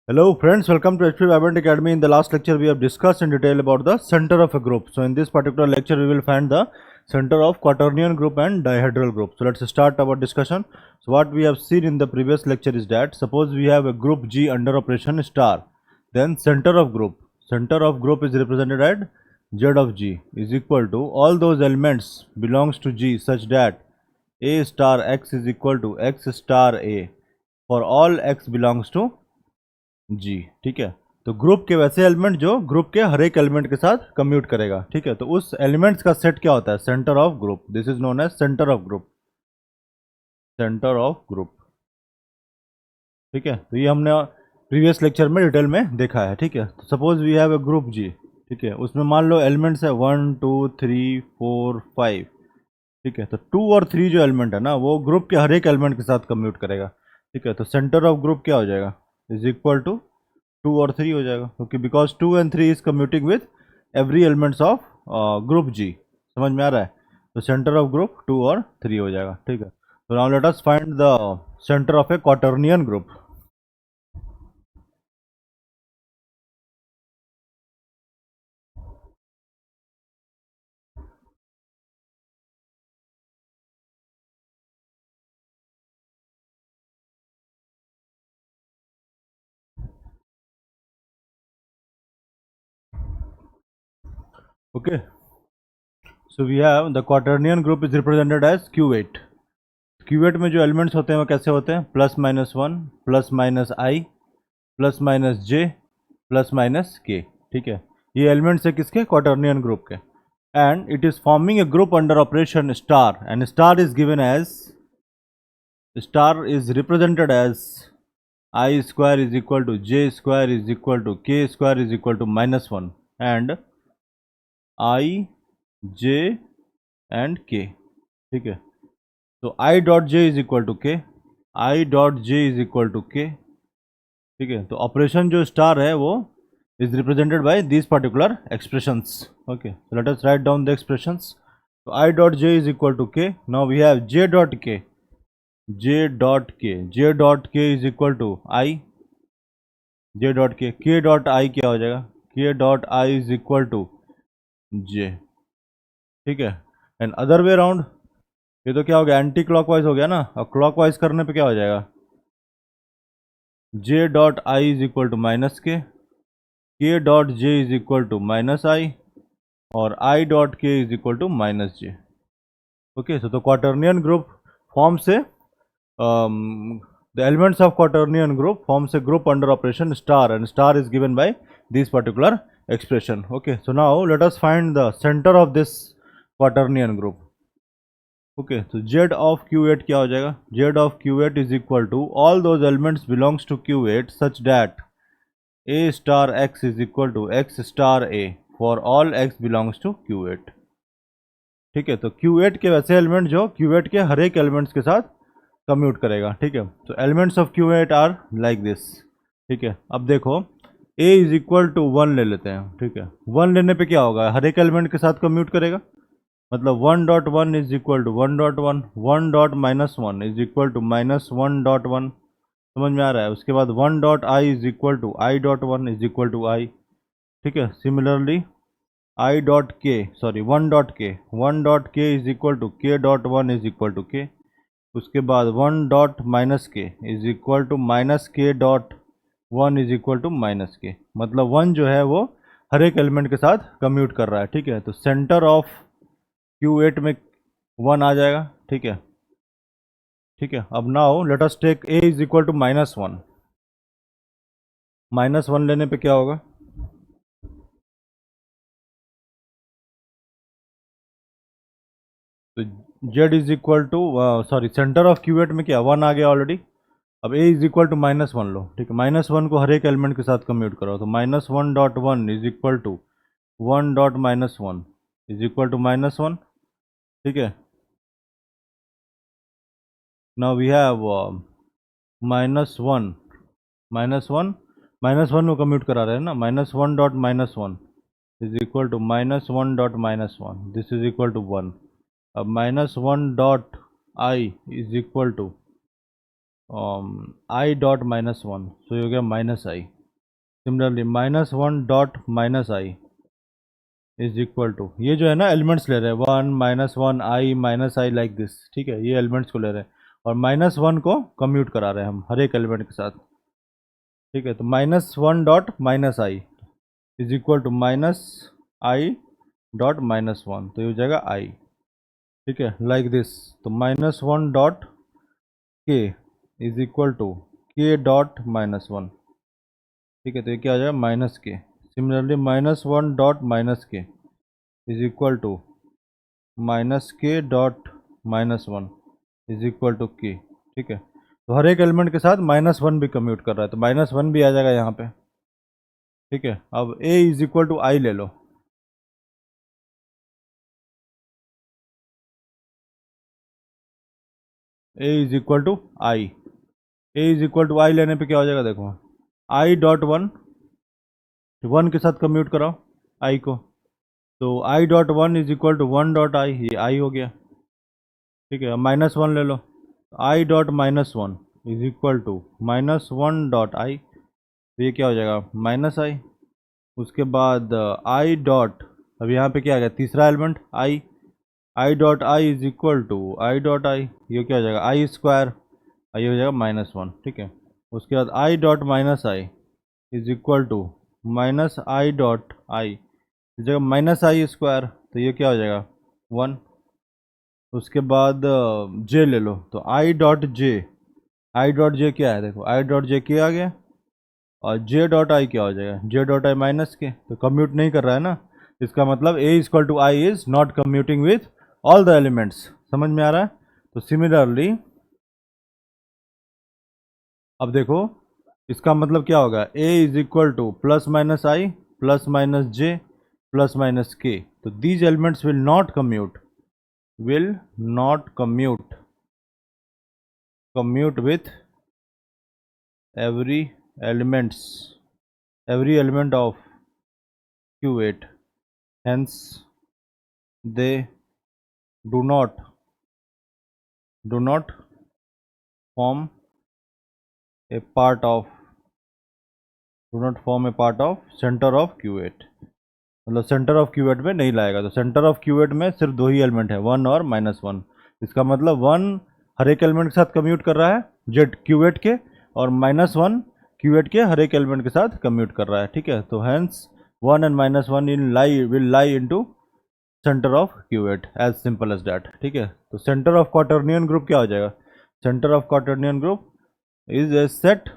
Hello friends, welcome to HP Vibrant Academy. In the last lecture we have discussed in detail about the center of a group. So in this particular lecture we will find the center of quaternion group and dihedral group. So let's start our discussion. So what we have seen in the previous lecture is that suppose we have a group G under operation star, then center of group is represented at Z of G is equal to all those elements belongs to G such that A star X is equal to X star A for all X belongs to जी। ठीक है, तो group के वैसे element जो group के हर एक element के साथ कम्यूट करेगा। ठीक है, तो उस एलिमेंट्स का सेट क्या होता है? Centre of group. This is known as centre of group. Centre of group. ठीक है, तो ये हमने प्रीवियस लेक्चर में डिटेल में देखा है। ठीक है, तो suppose we have a group G. ठीक है, उसमें मान लो एलिमेंट्स है 1 2 3 4 5। ठीक है, तो 2 और 3 जो एलिमेंट है ना वो ग्रुप के हर एक एलिमेंट के साथ कम्यूट करेगा। ठीक है, तो सेंटर ऑफ ग्रुप क्या हो जाएगा? इज इक्वल टू 2 और 3 हो जाएगा, क्योंकि because 2 and 3 is commuting with every elements of group G. समझ में आ रहा है? तो सेंटर ऑफ ग्रुप 2 और 3 हो जाएगा। ठीक है, तो now let us find the centre of a quaternion group. Okay, so we have the quaternion group is represented as Q8। Q8 में जो एलिमेंट्स होते हैं वो कैसे होते हैं? +-1 +-I +-J +-K। ठीक है, ये एलिमेंट्स है किसके? क्वाटर्नियन ग्रुप के। And it is forming a group under operation star, and star is given as, star is represented as I square is equal to J square is equal to K square is equal to -1 and I, J and K। ठीक है, तो I dot J is equal to K, I dot J is equal to K। ठीक है, तो operation जो star है वो is represented by these particular expressions। okay, so let us write down the expressions। so I dot J is equal to K। now we have J dot K, J dot K is equal to I, J dot K dot I क्या हो जाएगा? K dot I is equal to J। ठीक है, and other way around, ये तो क्या हो गया? एंटी क्लॉकवाइज हो गया ना। और क्लॉकवाइज करने पे क्या हो जाएगा? J dot I is equal to -K, K dot J is equal to -I और I dot K is equal to -J। Okay, so तो क्वाटर्नियन ग्रुप फॉर्म से the elements of quaternion group forms a group under operation star, and star is given by this particular expression। okay, so now let us find the center of this quaternion group। okay, so Z of Q8 क्या हो जाएगा? Z of Q8 is equal to all those elements belongs to Q8 such that A star X is equal to X star A for all X belongs to Q8। ठीक है, तो Q8 के वैसे element जो Q8 के हर एक elements के साथ कम्यूट करेगा। ठीक है, तो elements of Q8 are like this. ठीक है, अब देखो A इज इक्वल टू 1 ले लेते हैं। ठीक है, 1 लेने पे क्या होगा? हर एक एलिमेंट के साथ कम्यूट करेगा, मतलब 1.1 is equal to 1.1, 1.-1 is equal to -1.1। समझ में आ रहा है? उसके बाद 1.I is equal to I.1 is equal to I। ठीक है, similarly I.K is equal to K.1 is equal to K। उसके बाद 1.-K is equal to -K.1 is equal to -K, मतलब 1 जो है वो हर एक एलिमेंट के साथ कम्यूट कर रहा है। ठीक है, तो सेंटर ऑफ Q8 में 1 आ जाएगा। ठीक है, ठीक है, अब now let us take A is equal to -1। -1 लेने पे क्या होगा? तो Z is equal to, sorry, centre of Q8 में क्या 1 आ गया ऑलरेडी। अब A इज इक्वल टू -1 लो। ठीक है, -1 को हर एक एलिमेंट के साथ कम्यूट करो, तो -1.1 is equal to 1.-1 is equal to -1। ठीक है, नाउ वी हैव -1 -1 को कम्यूट करा रहे हैं ना, -1.-1 is equal to -1.-1, this is equal to 1। अब -1.I is equal to I dot minus one, so ये हो गया minus I. Similarly minus one dot minus I is equal to, ये जो है ना एलिमेंट्स ले रहे हैं, one minus one I minus I like this, ठीक है, ये एलिमेंट्स को ले रहे हैं और माइनस वन को कम्यूट करा रहे हैं हम हर एक एलिमेंट के साथ, ठीक है। तो minus one dot minus I is equal to minus i dot minus one, तो ये हो जाएगा आई, ठीक है, लाइक दिस। तो minus one dot k is equal to k dot minus one, ठीक है, तो ये क्या आ जाएगा minus k. Similarly minus one dot minus k is equal to minus k dot minus one is equal to k, ठीक है। तो हर एक एलिमेंट के साथ माइनस वन भी कम्यूट कर रहा है, तो माइनस वन भी आ जाएगा यहाँ पे, ठीक है। अब A is equal to I ले लो, A is equal to I, A is equal to I लेने पे क्या हो जाएगा देखो, आई डॉट वन, वन के साथ कम्यूट कराओ आई को, तो i dot one is equal to one dot i, ये आई हो गया, ठीक है। अब माइनस वन ले लो, I dot minus one is equal to minus one dot I, तो ये क्या हो जाएगा माइनस आई। उसके बाद आई डॉट, अब यहाँ पे क्या आ गया तीसरा element i, i dot i is equal to I dot i, ये क्या हो जाएगा आई स्क्वायर, ये हो जाएगा माइनस वन, ठीक है। उसके बाद i dot minus I is equal to minus i dot i, इस जगह माइनस आई स्क्वायर, तो ये क्या हो जाएगा वन। उसके बाद जे ले लो, तो i dot J, I dot J क्या है देखो, आई डॉट जे के आ गया, और जे डॉट आई क्या हो जाएगा J dot I minus K, तो कम्यूट नहीं कर रहा है ना, इसका मतलब A equal to I is not commuting with all the elements, समझ में आ रहा है। तो सिमिलरली अब देखो इसका मतलब क्या होगा, A is equal to plus minus I plus minus J plus minus K, तो these elements will not commute, will not commute with every elements every element of Q8, hence they do not form a part of center of Q8, मतलब centre of Q8 में नहीं लाएगा। तो centre of Q8 में सिर्फ दो ही element है, one और माइनस वन, इसका मतलब वन हर एक एलिमेंट के साथ कम्यूट कर रहा है जेड Q8 के, और माइनस वन Q8 के हर एक एलिमेंट के साथ कम्यूट कर रहा है, ठीक है। तो hence one and minus one will lie into centre of Q8, as simple as that, ठीक है। तो सेंटर ऑफ क्वाटर्नियन ग्रुप क्या हो जाएगा, centre of quaternion group is a set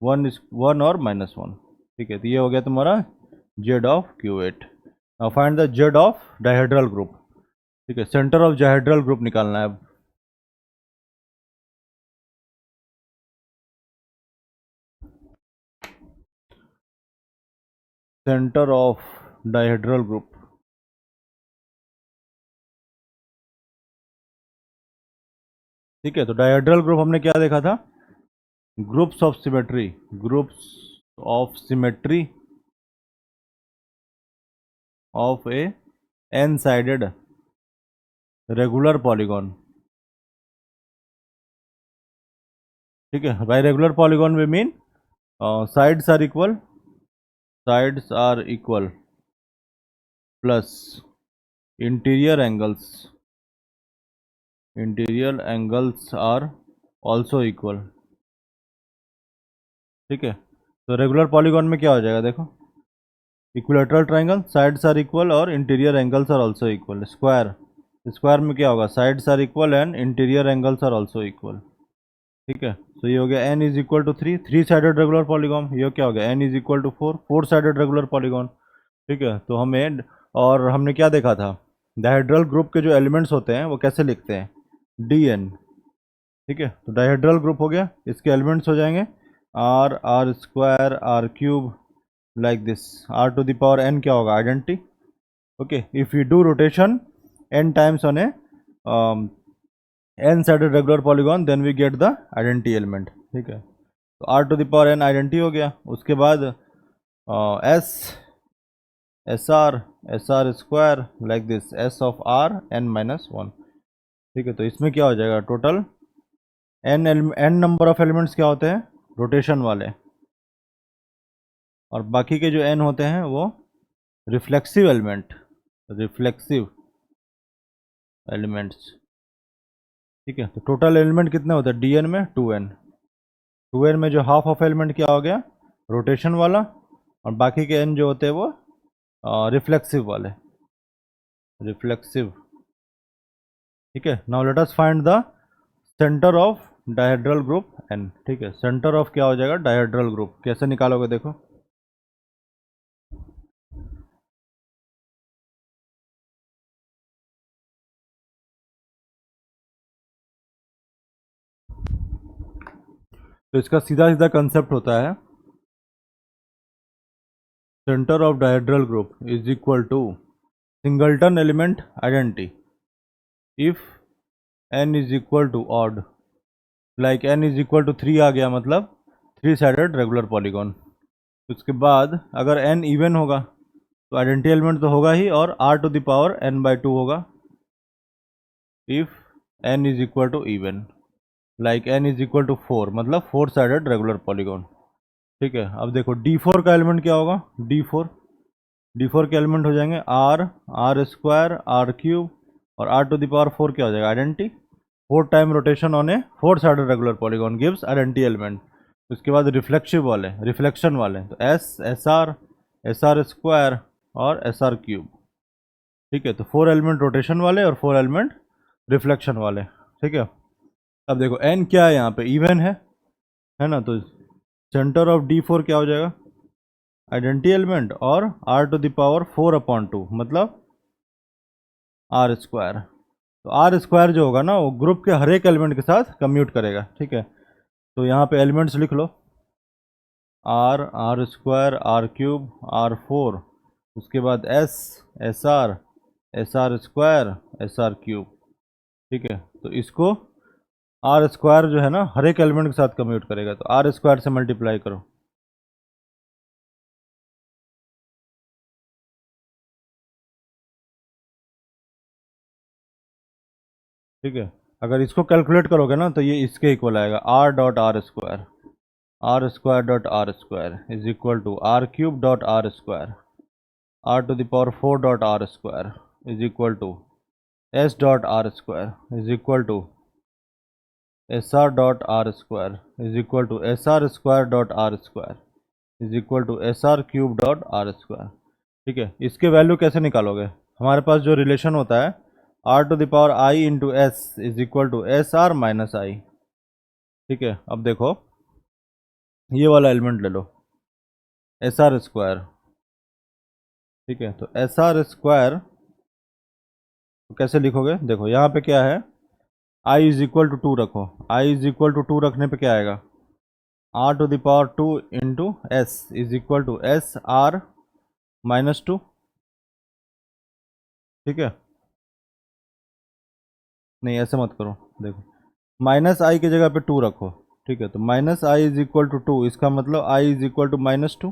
one और माइनस वन, ठीक है। तो ये हो गया तुम्हारा Z of Q8। now find the Z of dihedral group, ठीक है, सेंटर ऑफ डायहेड्रल ग्रुप निकालना है अब। सेंटर ऑफ डायहेड्रल ग्रुप, ठीक है। तो डायहेड्रल ग्रुप हमने क्या देखा था, groups of symmetry of a n sided regular polygon, ठीक है। By regular polygon we mean sides are equal plus interior angles are also equal, ठीक है। तो रेगुलर पॉलीगॉन में क्या हो जाएगा देखो, equilateral triangle sides are equal और interior angles are also equal, square में क्या होगा sides are equal and interior angles are also equal, ठीक है। तो ये हो गया n is equal to three sided regular polygon, ये क्या हो गया n is equal to four sided regular polygon, ठीक है। तो हमें, और हमने क्या देखा था, डायहेड्रल ग्रुप के जो एलिमेंट्स होते हैं वो कैसे लिखते हैं, डी एन, ठीक है। तो डायहेड्रल ग्रुप हो गया, इसके एलिमेंट्स हो जाएंगे r square r cube like this, r to the power n क्या होगा identity, okay. If you do rotation n times on a n sided regular polygon then we get the identity element, ठीक है। तो r to the power n identity हो गया। उसके बाद s r square like this, s of r n minus one, ठीक है। तो इसमें क्या हो जाएगा total N number of elements क्या होते हैं, रोटेशन वाले, और बाकी के जो एन होते हैं वो रिफ्लेक्सिव एलिमेंट, रिफ्लेक्सिव एलिमेंट्स। ठीक है, तो टोटल एलिमेंट कितने होते हैं डी एन में, 2n। 2n में जो हाफ ऑफ एलिमेंट क्या हो गया, रोटेशन वाला, और बाकी के n जो होते हैं वो रिफ्लेक्सिव वाले, रिफ्लेक्सिव। ठीक है, now let us find the centre of dihedral group n। ठीक है, सेंटर ऑफ क्या हो जाएगा, डायहेड्रल ग्रुप। कैसे निकालोगे देखो, तो इसका सीधा सीधा कंसेप्ट होता है centre of dihedral group is equal to singleton element identity if n is equal to odd, like n is equal to 3 आ गया, मतलब 3 साइडेड रेगुलर पॉलीगॉन। उसके बाद अगर n इवन होगा तो आइडेंटिटी एलिमेंट तो होगा ही, और r to the power n/2 होगा if n is equal to even, like n is equal to 4, मतलब 4 साइडेड रेगुलर पॉलीगॉन। ठीक है, अब देखो d4 का एलिमेंट क्या होगा, d4 के एलिमेंट हो जाएंगे r स्क्वायर r क्यूब, और r टू द पावर 4 क्या हो जाएगा, identity. 4 time rotation on A 4 sided regular polygon gives identity element. उसके बाद रिफ्लेक्सिव वाले, रिफ्लेक्शन वाले, तो एस आर स्क्वायर और एस आर क्यूब। ठीक है, तो 4 एलिमेंट रोटेशन वाले और 4 एलिमेंट रिफ्लेक्शन वाले। ठीक है, अब देखो n क्या है, यहाँ पे इवन है ना, तो सेंटर ऑफ d4 क्या हो जाएगा, आइडेंटिटी एलिमेंट और r टू द पावर 4/2, मतलब r स्क्वायर। तो r स्क्वायर जो होगा ना वो ग्रुप के हर एक एलिमेंट के साथ कम्यूट करेगा। ठीक है, तो यहाँ पे एलिमेंट्स लिख लो, r square, r cube, r4, उसके बाद s r square, S r cube. ठीक है, तो इसको आर स्क्वायर जो है ना हर एक एलिमेंट के साथ कम्यूट करेगा, तो आर स्क्वायर से मल्टीप्लाई करो। ठीक है, अगर इसको कैलकुलेट करोगे ना तो ये इसके इक्वल आएगा, r.r square is equal to r cube dot r square, r to the power 4 dot r square is equal to s dot r square is equal to s r dot r square is equal to s r square dot r square is equal to s r cube dot r square. ठीक है, इसके value कैसे निकालोगे, हमारे पास जो relation होता है r to the power i into s is equal to s r minus i. ठीक है, अब देखो ये वाला एलिमेंट ले लो, एस आर स्क्वायर। ठीक है, तो एस आर स्क्वायर कैसे लिखोगे, देखो यहाँ पे क्या है, i इज इक्वल टू 2 रखो, i इज इक्वल टू 2 रखने पे क्या आएगा, r to the power 2 into s is equal to s r minus 2। ठीक है, नहीं ऐसे मत करो, देखो माइनस आई की जगह पे 2 रखो। ठीक है, तो minus I is equal to 2, इसका मतलब i इज इक्वल टू -2।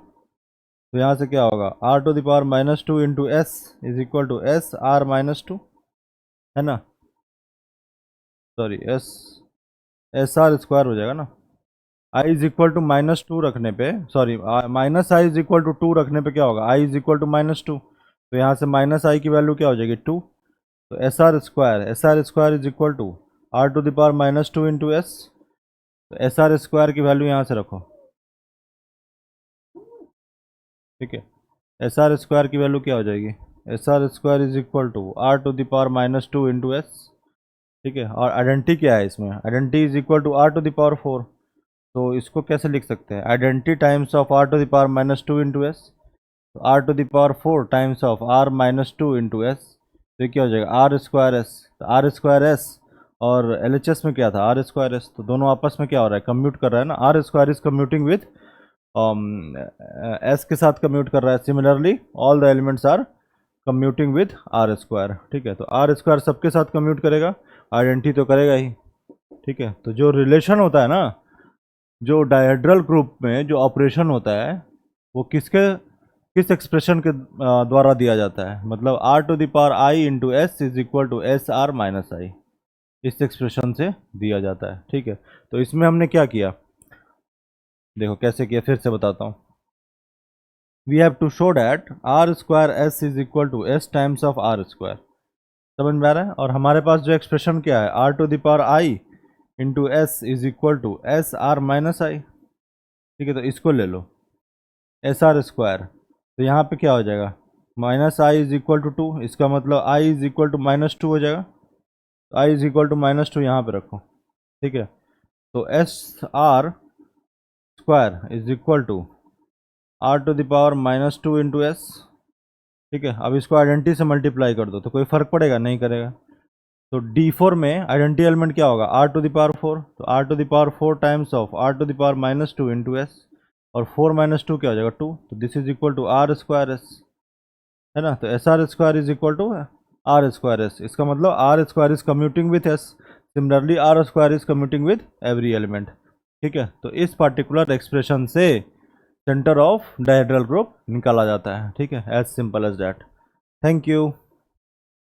तो यहाँ से क्या होगा, r to the power -2 into s is equal to s r -2, है ना, सॉरी एस आर स्क्वायर हो जाएगा ना। i इज इक्वल टू -2 रखने पे, sorry minus I is equal to 2 रखने पे क्या होगा, i इज इक्वल टू -2, तो यहाँ से माइनस आई की वैल्यू क्या हो जाएगी 2। तो s r square is equal to r to the power -2 into s, तो एस आर स्क्वायर की वैल्यू यहाँ से रखो। ठीक है, एस आर स्क्वायर की वैल्यू क्या हो जाएगी, s r square is equal to r to the power -2 into s. ठीक है, और आइडेंटिटी क्या है इसमें, identity is equal to r to the power 4, तो इसको कैसे लिख सकते हैं, identity times of r to the power -2 into s, तो r to the power 4 times of r -2 into s, तो ये क्या हो जाएगा r स्क्वायर एस। तो r स्क्वायर एस और LHS में क्या था r स्क्वायर एस, तो दोनों आपस में क्या हो रहा है, कम्यूट कर रहा है ना, r square is commuting with s के साथ कम्यूट कर रहा है। Similarly all the elements are commuting with r square. ठीक है, तो आर स्क्वायर सबके साथ कम्यूट करेगा, आइडेंटिटी तो करेगा ही। ठीक है, तो जो रिलेशन होता है ना, जो डायहेड्रल ग्रुप में जो ऑपरेशन होता है वो किस एक्सप्रेशन के द्वारा दिया जाता है, मतलब r to the power i into s is equal to s r minus i. इस एक्सप्रेशन से दिया जाता है। ठीक है, तो इसमें हमने क्या किया, देखो कैसे किया, फिर से बताता हूँ। We have to show that r square s is equal to s times of r square, समझ में आ रहा है। और हमारे पास जो एक्सप्रेशन क्या है, r to the power i into s is equal to s r minus i. ठीक है, तो इसको ले लो एस आर स्क्वायर, तो यहाँ पे क्या हो जाएगा, minus I is equal to 2, इसका मतलब आई इज इक्वल टू -2 हो जाएगा। तो आई इज इक्वल टू -2 यहाँ पे रखो। ठीक है, तो s r square is equal to r to the power -2 into s. ठीक है, अब इसको आइडेंटिटी से मल्टीप्लाई कर दो तो कोई फर्क पड़ेगा, नहीं करेगा। तो D4 में आइडेंटिटी एलिमेंट क्या होगा, आर टू द पावर 4, तो r to the power 4 times of r to the power -2 into s, और 4 - 2 क्या हो जाएगा 2, तो this is equal to r square s, है ना। तो s r square is equal to r square s, इसका मतलब r square is commuting with s, similarly r square is commuting with every element. ठीक है, तो इस पर्टिकुलर एक्सप्रेशन से सेंटर ऑफ डायहेड्रल ग्रुप निकाला जाता है। ठीक है, as simple as that. Thank you.